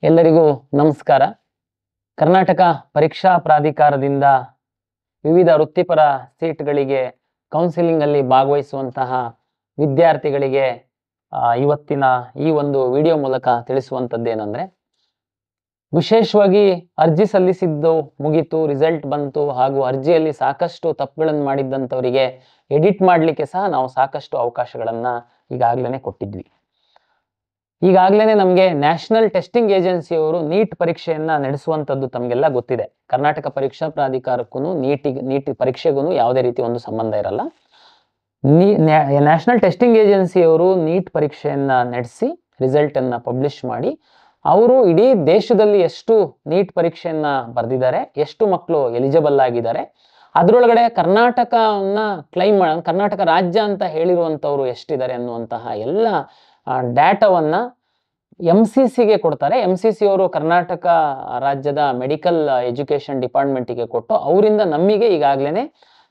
ಎಲ್ಲರಿಗೂ ನಮಸ್ಕಾರ. ಕರ್ನಾಟಕ ಪರೀಕ್ಷಾ ಪ್ರಾಧಿಕಾರದಿಂದ ವಿವಿಧ ವೃತ್ತಿಪರ ಸೀಟ್ಗಳಿಗೆ ಕೌನ್ಸಿಲಿಂಗ್ ಅಲ್ಲಿ ಭಾಗವಹಿಸುವಂತಹ ವಿದ್ಯಾರ್ಥಿಗಳಿಗೆ ಇವತ್ತಿನ ಈ ಒಂದು ವಿಡಿಯೋ ಮೂಲಕ ತಿಳಿಸುವಂತದ್ದೇನೆಂದ್ರೆ, ವಿಶೇಷವಾಗಿ ಅರ್ಜಿ ಸಲ್ಲಿಸಿದ್ದು ಮುಗಿತು, ರಿಸಲ್ಟ್ ಬಂತು, ಹಾಗೂ ಅರ್ಜಿಯಲ್ಲಿ ಸಾಕಷ್ಟು ತಪ್ಪುಗಳನ್ನು ಮಾಡಿದ್ದಂಥವರಿಗೆ ಎಡಿಟ್ ಮಾಡಲಿಕ್ಕೆ ಸಹ ನಾವು ಸಾಕಷ್ಟು ಅವಕಾಶಗಳನ್ನ ಈಗಾಗಲೇ ಕೊಟ್ಟಿದ್ವಿ. ಈಗಾಗಲೇ ನಮಗೆ ನ್ಯಾಷನಲ್ ಟೆಸ್ಟಿಂಗ್ ಏಜೆನ್ಸಿಯವರು ನೀಟ್ ಪರೀಕ್ಷೆಯನ್ನ ನಡೆಸುವಂಥದ್ದು ತಮಗೆಲ್ಲ ಗೊತ್ತಿದೆ. ಕರ್ನಾಟಕ ಪರೀಕ್ಷಾ ಪ್ರಾಧಿಕಾರಕ್ಕೂ ನೀಟ್ ಪರೀಕ್ಷೆಗೂ ಯಾವುದೇ ರೀತಿ ಒಂದು ಸಂಬಂಧ ಇರಲ್ಲ. ನ್ಯಾಷನಲ್ ಟೆಸ್ಟಿಂಗ್ ಏಜೆನ್ಸಿಯವರು ನೀಟ್ ಪರೀಕ್ಷೆಯನ್ನ ನಡೆಸಿ ರಿಸಲ್ಟ್ ಅನ್ನ ಪಬ್ಲಿಷ್ ಮಾಡಿ, ಅವರು ಇಡೀ ದೇಶದಲ್ಲಿ ಎಷ್ಟು ನೀಟ್ ಪರೀಕ್ಷೆಯನ್ನ ಬರೆದಿದ್ದಾರೆ, ಎಷ್ಟು ಮಕ್ಕಳು ಎಲಿಜಿಬಲ್ ಆಗಿದ್ದಾರೆ, ಅದರೊಳಗಡೆ ಕರ್ನಾಟಕವನ್ನ ಕ್ಲೈಮ್ ಕರ್ನಾಟಕ ರಾಜ್ಯ ಅಂತ ಹೇಳಿರುವಂಥವ್ರು ಎಷ್ಟಿದ್ದಾರೆ ಅನ್ನುವಂತಹ ಎಲ್ಲ ಡಾಟಾವನ್ನ MCCಗೆ ಕೊಡ್ತಾರೆ. MCC ಅವರು ಕರ್ನಾಟಕ ರಾಜ್ಯದ ಮೆಡಿಕಲ್ ಎಜುಕೇಶನ್ ಡಿಪಾರ್ಟ್ಮೆಂಟಿಗೆ ಕೊಟ್ಟು ಅವರಿಂದ ನಮಗೆ ಈಗಾಗಲೇ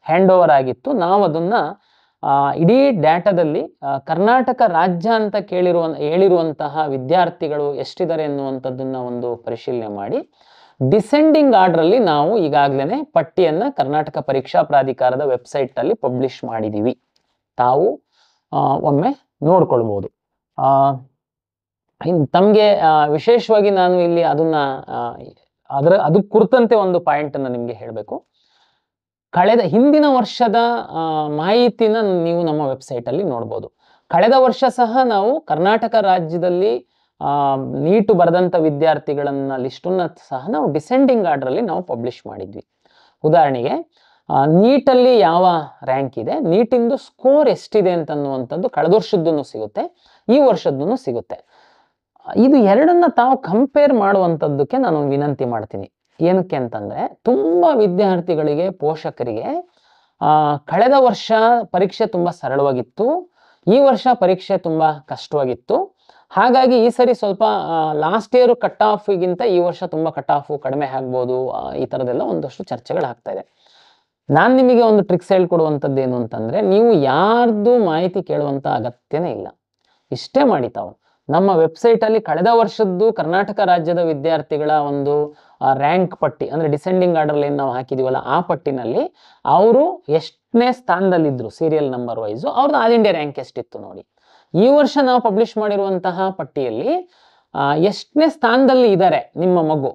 ಹ್ಯಾಂಡ್ ಓವರ್ ಆಗಿತ್ತು. ನಾವು ಅದನ್ನ ಇಡೀ ಡಾಟಾದಲ್ಲಿ ಕರ್ನಾಟಕ ರಾಜ್ಯ ಅಂತ ಹೇಳಿರುವಂತಹ ವಿದ್ಯಾರ್ಥಿಗಳು ಎಷ್ಟಿದ್ದಾರೆ ಎನ್ನುವಂಥದ್ದನ್ನ ಒಂದು ಪರಿಶೀಲನೆ ಮಾಡಿ ಡಿಸೆಂಡಿಂಗ್ ಆರ್ಡರ್ ಅಲ್ಲಿ ನಾವು ಈಗಾಗಲೇ ಪಟ್ಟಿಯನ್ನ ಕರ್ನಾಟಕ ಪರೀಕ್ಷಾ ಪ್ರಾಧಿಕಾರದ ವೆಬ್ಸೈಟ್ ಅಲ್ಲಿ ಪಬ್ಲಿಷ್ ಮಾಡಿದೀವಿ. ತಾವು ಒಮ್ಮೆ ನೋಡ್ಕೊಳ್ಬಹುದು. ತಮಗೆ ವಿಶೇಷವಾಗಿ ನಾನು ಇಲ್ಲಿ ಅದನ್ನ ಅದು ಕುರಿತಂತೆ ಒಂದು ಪಾಯಿಂಟ್ ಅನ್ನ ನಿಮ್ಗೆ ಹೇಳಬೇಕು. ಹಿಂದಿನ ವರ್ಷದ ಮಾಹಿತಿನ ನೀವು ನಮ್ಮ ವೆಬ್ಸೈಟ್ ಅಲ್ಲಿ ನೋಡ್ಬೋದು. ಕಳೆದ ವರ್ಷ ಸಹ ನಾವು ಕರ್ನಾಟಕ ರಾಜ್ಯದಲ್ಲಿ ನೀಟು ಬರೆದಂತ ವಿದ್ಯಾರ್ಥಿಗಳನ್ನ ಲಿಸ್ಟನ್ನ ಸಹ ನಾವು ಡಿಸೆಂಡಿಂಗ್ ಆರ್ಡರ್ ಅಲ್ಲಿ ನಾವು ಪಬ್ಲಿಷ್ ಮಾಡಿದ್ವಿ. ಉದಾಹರಣೆಗೆ ನೀಟಲ್ಲಿ ಯಾವ ರ್ಯಾಂಕ್ ಇದೆ, ನೀಟಿಂದು ಸ್ಕೋರ್ ಎಷ್ಟಿದೆ ಅಂತನ್ನುವಂಥದ್ದು ಕಳೆದ ವರ್ಷದ್ದೂ ಸಿಗುತ್ತೆ, ಈ ವರ್ಷದ್ದೂ ಸಿಗುತ್ತೆ. ಇದು ಎರಡನ್ನ ತಾವು ಕಂಪೇರ್ ಮಾಡುವಂಥದ್ದಕ್ಕೆ ನಾನು ವಿನಂತಿ ಮಾಡ್ತೀನಿ. ಏನಕ್ಕೆ ಅಂತಂದ್ರೆ, ತುಂಬಾ ವಿದ್ಯಾರ್ಥಿಗಳಿಗೆ, ಪೋಷಕರಿಗೆ ಕಳೆದ ವರ್ಷ ಪರೀಕ್ಷೆ ತುಂಬಾ ಸರಳವಾಗಿತ್ತು, ಈ ವರ್ಷ ಪರೀಕ್ಷೆ ತುಂಬಾ ಕಷ್ಟವಾಗಿತ್ತು. ಹಾಗಾಗಿ ಈ ಸರಿ ಸ್ವಲ್ಪ ಲಾಸ್ಟ್ ಇಯರ್ ಕಟ್ ಆಫ್ಗಿಂತ ಈ ವರ್ಷ ತುಂಬಾ ಕಟ್ ಆಫ್ ಕಡಿಮೆ ಆಗ್ಬೋದು, ಈ ತರದೆಲ್ಲ ಒಂದಷ್ಟು ಚರ್ಚೆಗಳಾಗ್ತಾ ಇದೆ. ನಾನು ನಿಮಗೆ ಒಂದು ಟ್ರಿಕ್ಸ್ ಹೇಳ್ಕೊಡುವಂಥದ್ದು ಏನು ಅಂತಂದ್ರೆ, ನೀವು ಯಾರ್ದು ಮಾಹಿತಿ ಕೇಳುವಂತ ಅಗತ್ಯನೇ ಇಲ್ಲ. ಇಷ್ಟೇ ಮಾಡಿ, ತಾವು ನಮ್ಮ ವೆಬ್ಸೈಟ್ ಅಲ್ಲಿ ಕಳೆದ ವರ್ಷದ್ದು ಕರ್ನಾಟಕ ರಾಜ್ಯದ ವಿದ್ಯಾರ್ಥಿಗಳ ಒಂದು ರ್ಯಾಂಕ್ ಪಟ್ಟಿ, ಅಂದ್ರೆ ಡಿಸೆಂಡಿಂಗ್ ಆರ್ಡರ್ ಏನ್ ನಾವು ಹಾಕಿದೀವಲ್ಲ ಆ ಪಟ್ಟಿನಲ್ಲಿ ಅವರು ಎಷ್ಟನೇ ಸ್ಥಾನದಲ್ಲಿದ್ರು ಸೀರಿಯಲ್ ನಂಬರ್ ವೈಸ್, ಅವ್ರದ್ದು ಆಲ್ ಇಂಡಿಯಾ ರ್ಯಾಂಕ್ ಎಷ್ಟಿತ್ತು ನೋಡಿ. ಈ ವರ್ಷ ನಾವು ಪಬ್ಲಿಷ್ ಮಾಡಿರುವಂತಹ ಪಟ್ಟಿಯಲ್ಲಿ ಎಷ್ಟನೇ ಸ್ಥಾನದಲ್ಲಿ ಇದ್ದಾರೆ ನಿಮ್ಮ ಮಗು,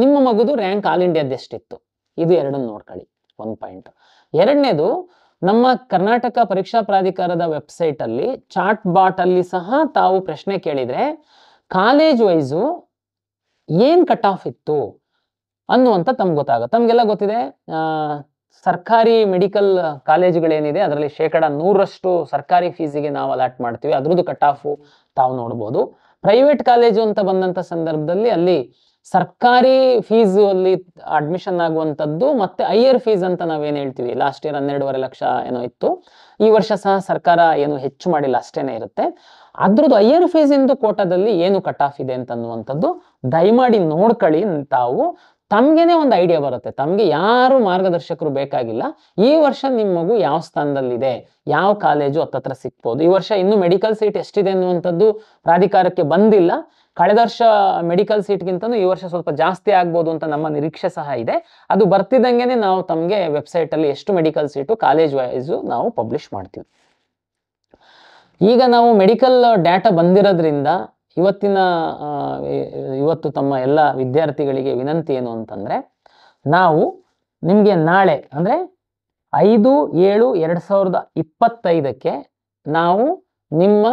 ನಿಮ್ಮ ಮಗುದು ರ್ಯಾಂಕ್ ಆಲ್ ಇಂಡಿಯಾದ ಎಷ್ಟಿತ್ತು, ಇದು ಎರಡನ್ನು ನೋಡ್ಕೊಳ್ಳಿ. ಒಂದು ಪಾಯಿಂಟ್. ಎರಡನೇದು, ನಮ್ಮ ಕರ್ನಾಟಕ ಪರೀಕ್ಷಾ ಪ್ರಾಧಿಕಾರದ ವೆಬ್ಸೈಟ್ ಅಲ್ಲಿ ಚಾಟ್ ಬಾಟ್ ಅಲ್ಲಿ ಸಹ ತಾವು ಪ್ರಶ್ನೆ ಕೇಳಿದ್ರೆ ಕಾಲೇಜ್ ವೈಸು ಏನ್ ಕಟ್ ಆಫ್ ಇತ್ತು ಅನ್ನುವಂತ ತಮ್ಗೆ ಗೊತ್ತಾಗುತ್ತೆ. ತಮ್ಗೆಲ್ಲ ಗೊತ್ತಿದೆ, ಸರ್ಕಾರಿ ಮೆಡಿಕಲ್ ಕಾಲೇಜುಗಳೇನಿದೆ ಅದರಲ್ಲಿ 100% ಸರ್ಕಾರಿ ಫೀಸಿಗೆ ನಾವು ಅಲಾಟ್ ಮಾಡ್ತೀವಿ, ಅದ್ರದ್ದು ಕಟ್ ಆಫ್ ತಾವು ನೋಡ್ಬೋದು. ಪ್ರೈವೇಟ್ ಕಾಲೇಜು ಅಂತ ಬಂದಂತ ಸಂದರ್ಭದಲ್ಲಿ ಅಲ್ಲಿ ಸರ್ಕಾರಿ ಫೀಸ್ ಅಲ್ಲಿ ಅಡ್ಮಿಷನ್ ಆಗುವಂಥದ್ದು ಮತ್ತೆ ಹೈಯರ್ ಫೀಸ್ ಅಂತ ನಾವೇನ್ ಹೇಳ್ತೀವಿ, ಲಾಸ್ಟ್ ಇಯರ್ 12.5 ಲಕ್ಷ ಏನೋ ಇತ್ತು, ಈ ವರ್ಷ ಸಹ ಸರ್ಕಾರ ಏನು ಹೆಚ್ಚು ಮಾಡಿಲ್ಲ, ಅಷ್ಟೇನೆ ಇರುತ್ತೆ. ಅದ್ರದ್ದು ಹೈಯರ್ ಫೀಸ್ ಇಂದು ಕೋಟಾದಲ್ಲಿ ಏನು ಕಟ್ ಆಫ್ ಇದೆ ಅಂತ ಅನ್ನುವಂಥದ್ದು ದಯಮಾಡಿ ನೋಡ್ಕೊಳ್ಳಿ. ತಾವು ತಮ್ಗೆನೆ ಒಂದು ಐಡಿಯಾ ಬರುತ್ತೆ, ತಮ್ಗೆ ಯಾರು ಮಾರ್ಗದರ್ಶಕರು ಬೇಕಾಗಿಲ್ಲ. ಈ ವರ್ಷ ನಿಮ್ಮ ಮಗು ಯಾವ ಸ್ಥಾನದಲ್ಲಿದೆ, ಯಾವ ಕಾಲೇಜು ಹತ್ತತ್ರ ಸಿಕ್ಬೋದು. ಈ ವರ್ಷ ಇನ್ನು ಮೆಡಿಕಲ್ ಸೀಟ್ ಎಷ್ಟಿದೆ ಅನ್ನುವಂಥದ್ದು ಪ್ರಾಧಿಕಾರಕ್ಕೆ ಬಂದಿಲ್ಲ. ಕಳೆದ ವರ್ಷ ಮೆಡಿಕಲ್ ಸೀಟ್ಗಿಂತನೂ ಈ ವರ್ಷ ಸ್ವಲ್ಪ ಜಾಸ್ತಿ ಆಗ್ಬೋದು ಅಂತ ನಮ್ಮ ನಿರೀಕ್ಷೆ ಸಹ ಇದೆ. ಅದು ಬರ್ತಿದ್ದಂಗೆನೆ ನಾವು ತಮಗೆ ವೆಬ್ಸೈಟ್ ಅಲ್ಲಿ ಎಷ್ಟು ಮೆಡಿಕಲ್ ಸೀಟು ಕಾಲೇಜ್ ವೈಸು ನಾವು ಪಬ್ಲಿಷ್ ಮಾಡ್ತೀವಿ. ಈಗ ನಾವು ಮೆಡಿಕಲ್ ಡಾಟಾ ಬಂದಿರೋದ್ರಿಂದ ಇವತ್ತು ತಮ್ಮ ಎಲ್ಲ ವಿದ್ಯಾರ್ಥಿಗಳಿಗೆ ವಿನಂತಿ ಏನು ಅಂತಂದ್ರೆ, ನಾವು ನಿಮ್ಗೆ ನಾಳೆ ಅಂದ್ರೆ 5/7/2025 ನಾವು ನಿಮ್ಮ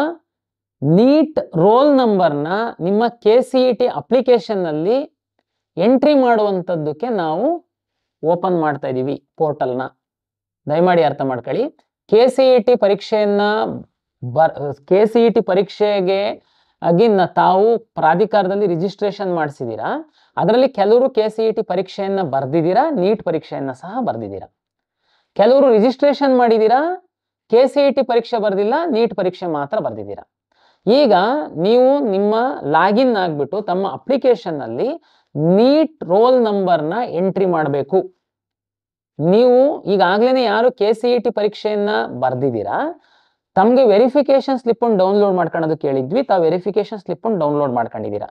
ನೀಟ್ ರೋಲ್ ನಂಬರ್ನ ನಿಮ್ಮ KCET ಅಪ್ಲಿಕೇಶನ್ ನಲ್ಲಿ ಎಂಟ್ರಿ ಮಾಡುವಂಥದ್ದಕ್ಕೆ ನಾವು ಓಪನ್ ಮಾಡ್ತಾ ಇದೀವಿ ಪೋರ್ಟಲ್ನ. ದಯಮಾಡಿ ಅರ್ಥ ಮಾಡ್ಕೊಳ್ಳಿ. KCET ಪರೀಕ್ಷೆಗೆ ತಾವು ಪ್ರಾಧಿಕಾರದಲ್ಲಿ ರಿಜಿಸ್ಟ್ರೇಷನ್ ಮಾಡಿಸಿದೀರಾ, ಅದರಲ್ಲಿ ಕೆಲವರು KCET ಪರೀಕ್ಷೆಯನ್ನ ಬರ್ದಿದ್ದೀರಾ, ನೀಟ್ ಪರೀಕ್ಷೆಯನ್ನ ಸಹ ಬರ್ದಿದ್ದೀರಾ. ಕೆಲವರು ರಿಜಿಸ್ಟ್ರೇಷನ್ ಮಾಡಿದೀರಾ, KCET ಪರೀಕ್ಷೆ ಬರ್ದಿಲ್ಲ, ನೀಟ್ ಪರೀಕ್ಷೆ ಮಾತ್ರ ಬರ್ದಿದ್ದೀರಾ. ಈಗ ನೀವು ನಿಮ್ಮ ಲಾಗಿನ್ ಆಗ್ಬಿಟ್ಟು ತಮ್ಮ ಅಪ್ಲಿಕೇಶನ್ ಅಲ್ಲಿ ನೀಟ್ ರೋಲ್ ನಂಬರ್ನ ಎಂಟ್ರಿ ಮಾಡಬೇಕು. ನೀವು ಈಗಾಗಲೇ ಯಾರು KCET ಪರೀಕ್ಷೆಯನ್ನ ಬರ್ದಿದ್ದೀರಾ, ತಮಗೆ ವೆರಿಫಿಕೇಶನ್ ಸ್ಲಿಪ್ ಡೌನ್ಲೋಡ್ ಮಾಡ್ಕೊಳ್ಳೋದು ಕೇಳಿದ್ವಿ, ತಾವು ವೆರಿಫಿಕೇಶನ್ ಸ್ಲಿಪ್ ಡೌನ್ಲೋಡ್ ಮಾಡ್ಕೊಂಡಿದ್ದೀರಾ.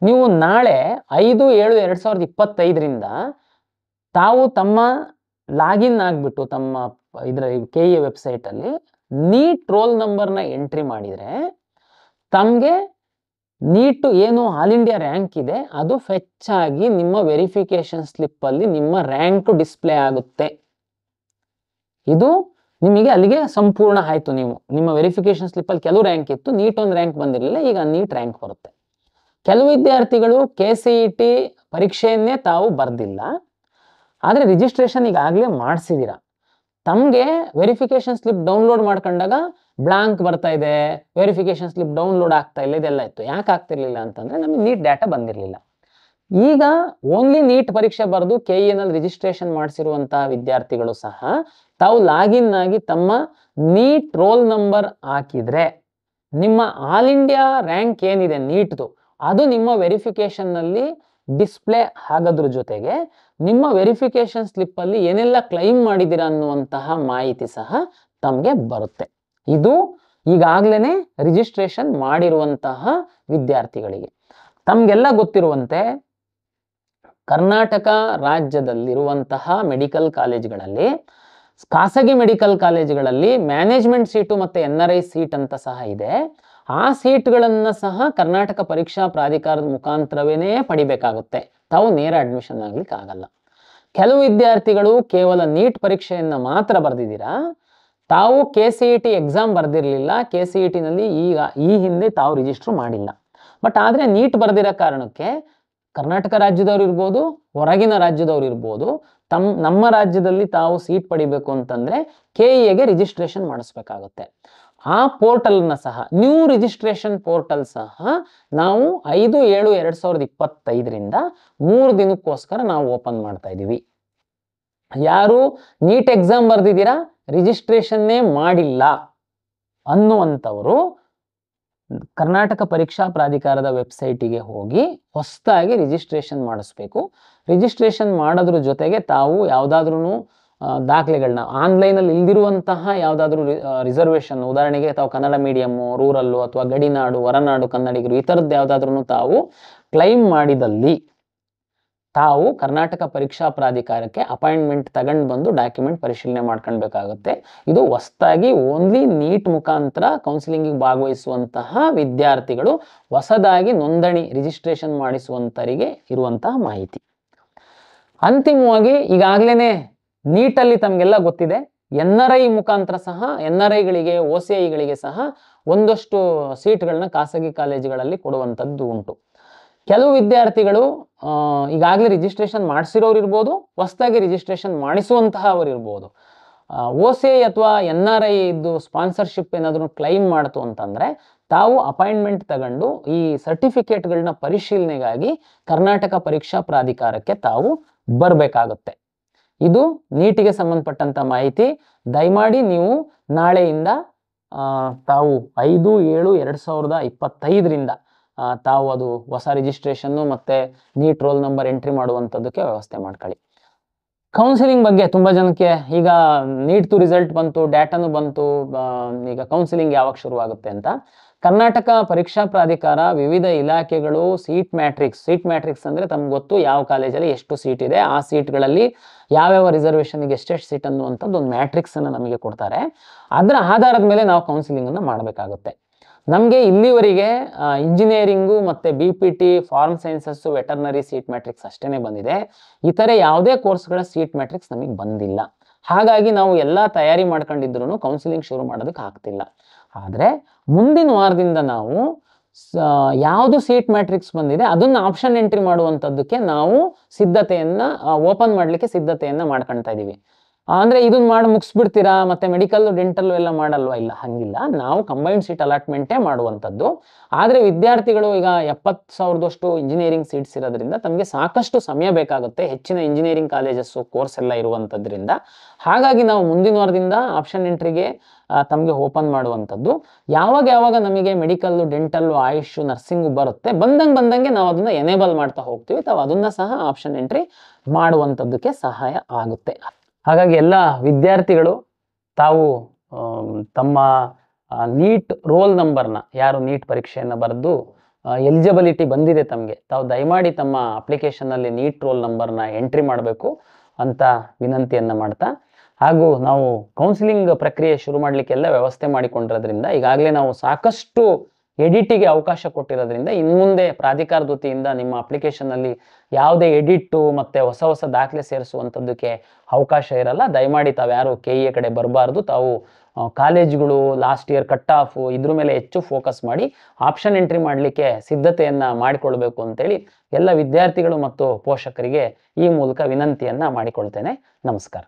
ನೀವು ನಾಳೆ 5/7/2025 ತಾವು ತಮ್ಮ ಲಾಗಿನ್ ಆಗಿಬಿಟ್ಟು ತಮ್ಮ ಇದರ KE ವೆಬ್ಸೈಟಲ್ಲಿ ನೀಟ್ ರೋಲ್ ನಂಬರ್ನ ಎಂಟ್ರಿ ಮಾಡಿದರೆ ತಮಗೆ ನೀಟ್ ಏನು ಆಲ್ ಇಂಡಿಯಾ ರ್ಯಾಂಕ್ ಇದೆ ಅದು ಫೆಚ್ ಆಗಿ ನಿಮ್ಮ ವೆರಿಫಿಕೇಶನ್ ಸ್ಲಿಪ್ಪಲ್ಲಿ ನಿಮ್ಮ ರ್ಯಾಂಕ್ ಡಿಸ್ಪ್ಲೇ ಆಗುತ್ತೆ. ಇದು ನಿಮಗೆ ಅಲ್ಲಿಗೆ ಸಂಪೂರ್ಣ ಆಯಿತು. ನೀವು ನಿಮ್ಮ ವೆರಿಫಿಕೇಶನ್ ಸ್ಲಿಪ್ಪಲ್ಲಿ ಕೆಲವು ರ್ಯಾಂಕ್ ಇತ್ತು, ನೀಟ್ ಒಂದು ರ್ಯಾಂಕ್ ಬಂದಿರಲಿಲ್ಲ, ಈಗ ನೀಟ್ ರ್ಯಾಂಕ್ ಬರುತ್ತೆ. ಕೆಲವು ವಿದ್ಯಾರ್ಥಿಗಳು KCET ಪರೀಕ್ಷೆಯನ್ನೇ ತಾವು ಬರೆದಿಲ್ಲ, ಆದರೆ ರಿಜಿಸ್ಟ್ರೇಷನ್ ಈಗಾಗಲೇ ಮಾಡಿಸಿದ್ದೀರಾ. ತಮಗೆ ವೆರಿಫಿಕೇಶನ್ ಸ್ಲಿಪ್ ಡೌನ್ಲೋಡ್ ಮಾಡ್ಕೊಂಡಾಗ ಬ್ಲಾಂಕ್ ಬರ್ತಾ ಇದೆ, ವೆರಿಫಿಕೇಶನ್ ಸ್ಲಿಪ್ ಡೌನ್ಲೋಡ್ ಆಗ್ತಾ ಇಲ್ಲ, ಇದೆಲ್ಲ ಇತ್ತು. ಯಾಕೆ ಆಗ್ತಿರ್ಲಿಲ್ಲ ಅಂತಂದರೆ ನಮಗೆ ನೀಟ್ ಡಾಟಾ ಬಂದಿರಲಿಲ್ಲ. ಈಗ ಓನ್ಲಿ ನೀಟ್ ಪರೀಕ್ಷೆ ಬರೆದು KEನಲ್ಲಿ ರಿಜಿಸ್ಟ್ರೇಷನ್ ಮಾಡಿಸಿರುವಂತಹ ವಿದ್ಯಾರ್ಥಿಗಳು ಸಹ ತಾವು ಲಾಗಿನ್ ಆಗಿ ತಮ್ಮ ನೀಟ್ ರೋಲ್ ನಂಬರ್ ಹಾಕಿದರೆ ನಿಮ್ಮ ಆಲ್ ಇಂಡಿಯಾ ರ್ಯಾಂಕ್ ಏನಿದೆ ನೀಟ್ದು ಅದು ನಿಮ್ಮ ವೆರಿಫಿಕೇಷನ್ನಲ್ಲಿ ಡಿಸ್ಪ್ಲೇ ಆಗೋದ್ರ ಜೊತೆಗೆ ನಿಮ್ಮ ವೆರಿಫಿಕೇಶನ್ ಸ್ಲಿಪ್ಪಲ್ಲಿ ಏನೆಲ್ಲ ಕ್ಲೈಮ್ ಮಾಡಿದ್ದೀರಾ ಅನ್ನುವಂತಹ ಮಾಹಿತಿ ಸಹ ತಮಗೆ ಬರುತ್ತೆ. ಇದು ಈಗಾಗಲೇ ರಿಜಿಸ್ಟ್ರೇಷನ್ ಮಾಡಿರುವಂತಹ ವಿದ್ಯಾರ್ಥಿಗಳಿಗೆ. ತಮಗೆಲ್ಲ ಗೊತ್ತಿರುವಂತೆ ಕರ್ನಾಟಕ ರಾಜ್ಯದಲ್ಲಿರುವಂತಹ ಮೆಡಿಕಲ್ ಕಾಲೇಜ್ಗಳಲ್ಲಿ, ಖಾಸಗಿ ಮೆಡಿಕಲ್ ಕಾಲೇಜುಗಳಲ್ಲಿ ಮ್ಯಾನೇಜ್ಮೆಂಟ್ ಸೀಟು ಮತ್ತು NRI ಸೀಟ್ ಅಂತ ಸಹ ಇದೆ. ಆ ಸೀಟ್ಗಳನ್ನು ಸಹ ಕರ್ನಾಟಕ ಪರೀಕ್ಷಾ ಪ್ರಾಧಿಕಾರದ ಮುಖಾಂತರವೇ ಪಡಿಬೇಕಾಗುತ್ತೆ. ತಾವು ನೇರ ಅಡ್ಮಿಷನ್ ಆಗ್ಲಿಕ್ಕೆ ಆಗಲ್ಲ. ಕೆಲವು ವಿದ್ಯಾರ್ಥಿಗಳು ಕೇವಲ ನೀಟ್ ಪರೀಕ್ಷೆಯನ್ನು ಮಾತ್ರ ಬರೆದಿದ್ದೀರಾ, ತಾವು KCET ಎಕ್ಸಾಮ್ ಬರೆದಿರಲಿಲ್ಲ, KCETನಲ್ಲಿ ಈ ಹಿಂದೆ ತಾವು ರಿಜಿಸ್ಟ್ರು ಮಾಡಿಲ್ಲ. ಬಟ್ ಆದರೆ ನೀಟ್ ಬರೆದಿರೋ ಕಾರಣಕ್ಕೆ ಕರ್ನಾಟಕ ರಾಜ್ಯದವ್ರು ಇರ್ಬೋದು, ಹೊರಗಿನ ರಾಜ್ಯದವ್ರು ಇರ್ಬೋದು, ನಮ್ಮ ರಾಜ್ಯದಲ್ಲಿ ತಾವು ಸೀಟ್ ಪಡಿಬೇಕು ಅಂತಂದರೆ KEಗೆ ರಿಜಿಸ್ಟ್ರೇಷನ್ ಮಾಡಿಸ್ಬೇಕಾಗುತ್ತೆ. ಆ ಪೋರ್ಟಲ್ನ ಸಹ ನ್ಯೂ ರಿಜಿಸ್ಟ್ರೇಷನ್ ಪೋರ್ಟಲ್ ಸಹ ನಾವು 5/7/2025 3 ದಿನಕ್ಕೋಸ್ಕರ ನಾವು ಓಪನ್ ಮಾಡ್ತಾ ಇದ್ದೀವಿ. ಯಾರು ನೀಟ್ ಎಕ್ಸಾಮ್ ಬರೆದಿದ್ದೀರಾ, ರಿಜಿಸ್ಟ್ರೇಷನ್ನೇ ಮಾಡಿಲ್ಲ ಅನ್ನುವಂಥವರು ಕರ್ನಾಟಕ ಪರೀಕ್ಷಾ ಪ್ರಾಧಿಕಾರದ ವೆಬ್ಸೈಟಿಗೆ ಹೋಗಿ ಹೊಸದಾಗಿ ರಿಜಿಸ್ಟ್ರೇಷನ್ ಮಾಡಿಸ್ಬೇಕು. ರಿಜಿಸ್ಟ್ರೇಷನ್ ಮಾಡೋದ್ರ ಜೊತೆಗೆ ತಾವು ಯಾವುದಾದ್ರೂ ದಾಖಲೆಗಳನ್ನ ಆನ್ಲೈನಲ್ಲಿ ಇಲ್ದಿರುವಂತಹ ಯಾವುದಾದ್ರೂ ರಿಸರ್ವೇಷನ್, ಉದಾಹರಣೆಗೆ ತಾವು ಕನ್ನಡ ಮೀಡಿಯಮ್ಮು, ರೂರಲ್ಲು ಅಥವಾ ಗಡಿನಾಡು, ಹೊರನಾಡು ಕನ್ನಡಿಗರು, ಈ ಥರದ್ದು ಯಾವುದಾದ್ರೂ ತಾವು ಕ್ಲೈಮ್ ಮಾಡಿದಲ್ಲಿ ತಾವು ಕರ್ನಾಟಕ ಪರೀಕ್ಷಾ ಪ್ರಾಧಿಕಾರಕ್ಕೆ ಅಪಾಯಿಂಟ್ಮೆಂಟ್ ತಗೊಂಡು ಬಂದು ಡಾಕ್ಯುಮೆಂಟ್ ಪರಿಶೀಲನೆ ಮಾಡ್ಕೊಳ್ಬೇಕಾಗುತ್ತೆ. ಇದು ಹೊಸದಾಗಿ ಓನ್ಲಿ ನೀಟ್ ಮುಖಾಂತರ ಕೌನ್ಸಿಲಿಂಗಿಗೆ ಭಾಗವಹಿಸುವಂತಹ ವಿದ್ಯಾರ್ಥಿಗಳು ಹೊಸದಾಗಿ ನೋಂದಣಿ ರಿಜಿಸ್ಟ್ರೇಷನ್ ಮಾಡಿಸುವಂತರಿಗೆ ಇರುವಂತಹ ಮಾಹಿತಿ. ಅಂತಿಮವಾಗಿ ಈಗಾಗಲೇ ನೀಟಲ್ಲಿ ತಮಗೆಲ್ಲ ಗೊತ್ತಿದೆ, NRI ಮುಖಾಂತರ ಸಹ NRIಗಳಿಗೆ OCIಗಳಿಗೆ ಸಹ ಒಂದಷ್ಟು ಸೀಟ್ಗಳನ್ನ ಖಾಸಗಿ ಕಾಲೇಜುಗಳಲ್ಲಿ ಕೊಡುವಂಥದ್ದು ಉಂಟು. ಕೆಲವು ವಿದ್ಯಾರ್ಥಿಗಳು ಈಗಾಗಲೇ ರಿಜಿಸ್ಟ್ರೇಷನ್ ಮಾಡಿಸಿರೋರು ಇರ್ಬೋದು, ಹೊಸದಾಗಿ ರಿಜಿಸ್ಟ್ರೇಷನ್ ಮಾಡಿಸುವಂತಹ ಅವರು ಇರ್ಬೋದು. OCI ಅಥವಾ NRI ಇದ್ದು ಸ್ಪಾನ್ಸರ್ಶಿಪ್ ಏನಾದರೂ ಕ್ಲೈಮ್ ಮಾಡ್ತು ಅಂತಂದರೆ ತಾವು ಅಪಾಯಿಂಟ್ಮೆಂಟ್ ತಗೊಂಡು ಈ ಸರ್ಟಿಫಿಕೇಟ್ಗಳನ್ನ ಪರಿಶೀಲನೆಗಾಗಿ ಕರ್ನಾಟಕ ಪರೀಕ್ಷಾ ಪ್ರಾಧಿಕಾರಕ್ಕೆ ತಾವು ಬರಬೇಕಾಗುತ್ತೆ. ಇದು ನೀಟಿಗೆ ಸಂಬಂಧಪಟ್ಟಂಥ ಮಾಹಿತಿ. ದಯಮಾಡಿ ನೀವು ನಾಳೆಯಿಂದ ತಾವು 5/7/2025 ತಾವು ಅದು ಹೊಸ ರಿಜಿಸ್ಟ್ರೇಷನ್ನು ಮತ್ತು ನೀಟ್ ರೋಲ್ ನಂಬರ್ ಎಂಟ್ರಿ ಮಾಡುವಂಥದ್ದಕ್ಕೆ ವ್ಯವಸ್ಥೆ ಮಾಡ್ಕೊಳ್ಳಿ. ಕೌನ್ಸಿಲಿಂಗ್ ಬಗ್ಗೆ ತುಂಬ ಜನಕ್ಕೆ ಈಗ ನೀಟ್ದು ರಿಸಲ್ಟ್ ಬಂತು, ಡಾಟಾನು ಬಂತು, ಈಗ ಕೌನ್ಸಿಲಿಂಗ್ ಯಾವಾಗ ಶುರುವಾಗುತ್ತೆ ಅಂತ ಕರ್ನಾಟಕ ಪರೀಕ್ಷಾ ಪ್ರಾಧಿಕಾರ ವಿವಿಧ ಇಲಾಖೆಗಳು ಸೀಟ್ ಮ್ಯಾಟ್ರಿಕ್ಸ್ ಅಂದರೆ ತಮ್ಗೆ ಗೊತ್ತು ಯಾವ ಕಾಲೇಜಲ್ಲಿ ಎಷ್ಟು ಸೀಟ್ ಇದೆ, ಆ ಸೀಟ್ಗಳಲ್ಲಿ ಯಾವ್ಯಾವ ರಿಸರ್ವೇಷನ್ಗೆ ಎಷ್ಟೆಷ್ಟು ಸೀಟ್ ಅನ್ನುವಂಥದ್ದು ಒಂದು ಮ್ಯಾಟ್ರಿಕ್ಸನ್ನು ನಮಗೆ ಕೊಡ್ತಾರೆ. ಅದರ ಆಧಾರದ ಮೇಲೆ ನಾವು ಕೌನ್ಸಿಲಿಂಗನ್ನು ಮಾಡಬೇಕಾಗುತ್ತೆ. ನಮಗೆ ಇಲ್ಲಿವರೆಗೆ ಇಂಜಿನಿಯರಿಂಗು ಮತ್ತು BPT, pharm sciences, veterinary seat matrix ಅಷ್ಟೇ ಬಂದಿದೆ. ಇತರೆ ಯಾವುದೇ ಕೋರ್ಸ್ಗಳ ಸೀಟ್ ಮ್ಯಾಟ್ರಿಕ್ಸ್ ನಮಗೆ ಬಂದಿಲ್ಲ. ಹಾಗಾಗಿ ನಾವು ಎಲ್ಲ ತಯಾರಿ ಮಾಡ್ಕೊಂಡಿದ್ರು ಕೌನ್ಸಿಲಿಂಗ್ ಶುರು ಮಾಡೋದಕ್ಕೆ ಆಗ್ತಿಲ್ಲ. ಆದರೆ ಮುಂದಿನ ವಾರದಿಂದ ನಾವು ಯಾವುದು ಸೀಟ್ ಮ್ಯಾಟ್ರಿಕ್ಸ್ ಬಂದಿದೆ ಅದನ್ನು ಆಪ್ಷನ್ ಎಂಟ್ರಿ ಮಾಡುವಂಥದ್ದಕ್ಕೆ ನಾವು ಓಪನ್ ಮಾಡಲಿಕ್ಕೆ ಸಿದ್ಧತೆಯನ್ನು ಮಾಡ್ಕೊಳ್ತಾ ಇದ್ದೀವಿ. ಅಂದರೆ ಇದನ್ನ ಮಾಡಿ ಮುಗಿಸ್ಬಿಡ್ತೀರಾ ಮತ್ತು ಮೆಡಿಕಲ್ ಡೆಂಟಲ್ ಎಲ್ಲ ಮಾಡಲ್ವಾ? ಇಲ್ಲ, ಹಂಗಿಲ್ಲ. ನಾವು ಕಂಬೈನ್ಡ್ ಸೀಟ್ ಅಲಾಟ್ಮೆಂಟೇ ಮಾಡುವಂಥದ್ದು. ಆದರೆ ವಿದ್ಯಾರ್ಥಿಗಳು ಈಗ 70,000 ಇಂಜಿನಿಯರಿಂಗ್ ಸೀಟ್ಸ್ ಇರೋದ್ರಿಂದ ತಮಗೆ ಸಾಕಷ್ಟು ಸಮಯ ಬೇಕಾಗುತ್ತೆ, ಹೆಚ್ಚಿನ ಇಂಜಿನಿಯರಿಂಗ್ ಕಾಲೇಜಸ್ಸು ಕೋರ್ಸ್ ಎಲ್ಲ ಇರುವಂಥದ್ರಿಂದ. ಹಾಗಾಗಿ ನಾವು ಮುಂದಿನ ವಾರದಿಂದ ಆಪ್ಷನ್ ಎಂಟ್ರಿಗೆ ತಮಗೆ ಓಪನ್ ಮಾಡುವಂಥದ್ದು. ಯಾವಾಗ ನಮಗೆ ಮೆಡಿಕಲ್ಲು, ಡೆಂಟಲ್ಲು, ಆಯುಷ್, ನರ್ಸಿಂಗು ಬರುತ್ತೆ, ಬಂದಂಗೆ ನಾವು ಅದನ್ನು ಎನೇಬಲ್ ಮಾಡ್ತಾ ಹೋಗ್ತೀವಿ. ತಾವು ಅದನ್ನು ಸಹ ಆಪ್ಷನ್ ಎಂಟ್ರಿ ಮಾಡುವಂಥದ್ದಕ್ಕೆ ಸಹಾಯ ಆಗುತ್ತೆ. ಹಾಗಾಗಿ ಎಲ್ಲ ವಿದ್ಯಾರ್ಥಿಗಳು ತಾವು ತಮ್ಮ ನೀಟ್ ರೋಲ್ ನಂಬರ್ನ, ಯಾರು ನೀಟ್ ಪರೀಕ್ಷೆಯನ್ನು ಬರೆದು ಎಲಿಜಿಬಿಲಿಟಿ ಬಂದಿದೆ ತಮಗೆ, ತಾವು ದಯಮಾಡಿ ತಮ್ಮ ಅಪ್ಲಿಕೇಶನ್ನಲ್ಲಿ ನೀಟ್ ರೋಲ್ ನಂಬರ್ನ ಎಂಟ್ರಿ ಮಾಡಬೇಕು ಅಂತ ವಿನಂತಿಯನ್ನು ಮಾಡ್ತಾ, ಹಾಗೂ ನಾವು ಕೌನ್ಸಿಲಿಂಗ್ ಪ್ರಕ್ರಿಯೆ ಶುರು ಮಾಡಲಿಕ್ಕೆಲ್ಲ ವ್ಯವಸ್ಥೆ ಮಾಡಿಕೊಂಡಿರೋದ್ರಿಂದ, ಈಗಾಗಲೇ ನಾವು ಸಾಕಷ್ಟು ಎಡಿಟಿಗೆ ಅವಕಾಶ ಕೊಟ್ಟಿರೋದ್ರಿಂದ ಇನ್ನು ಮುಂದೆ ಪ್ರಾಧಿಕಾರದ ವತಿಯಿಂದ ನಿಮ್ಮ ಅಪ್ಲಿಕೇಶನ್ನಲ್ಲಿ ಯಾವುದೇ ಎಡಿಟ್ಟು ಮತ್ತು ಹೊಸ ಹೊಸ ದಾಖಲೆ ಸೇರಿಸುವಂಥದ್ದಕ್ಕೆ ಅವಕಾಶ ಇರಲ್ಲ. ದಯಮಾಡಿ ತಾವು ಯಾರು KEA ಕಡೆ ಬರಬಾರ್ದು. ತಾವು ಕಾಲೇಜ್ಗಳು ಲಾಸ್ಟ್ ಇಯರ್ ಕಟ್ ಆಫ್ ಇದ್ರ ಮೇಲೆ ಹೆಚ್ಚು ಫೋಕಸ್ ಮಾಡಿ ಆಪ್ಷನ್ ಎಂಟ್ರಿ ಮಾಡಲಿಕ್ಕೆ ಸಿದ್ಧತೆಯನ್ನು ಮಾಡಿಕೊಳ್ಬೇಕು ಅಂತೇಳಿ ಎಲ್ಲ ವಿದ್ಯಾರ್ಥಿಗಳು ಮತ್ತು ಪೋಷಕರಿಗೆ ಈ ಮೂಲಕ ವಿನಂತಿಯನ್ನು ಮಾಡಿಕೊಳ್ತೇನೆ. ನಮಸ್ಕಾರ.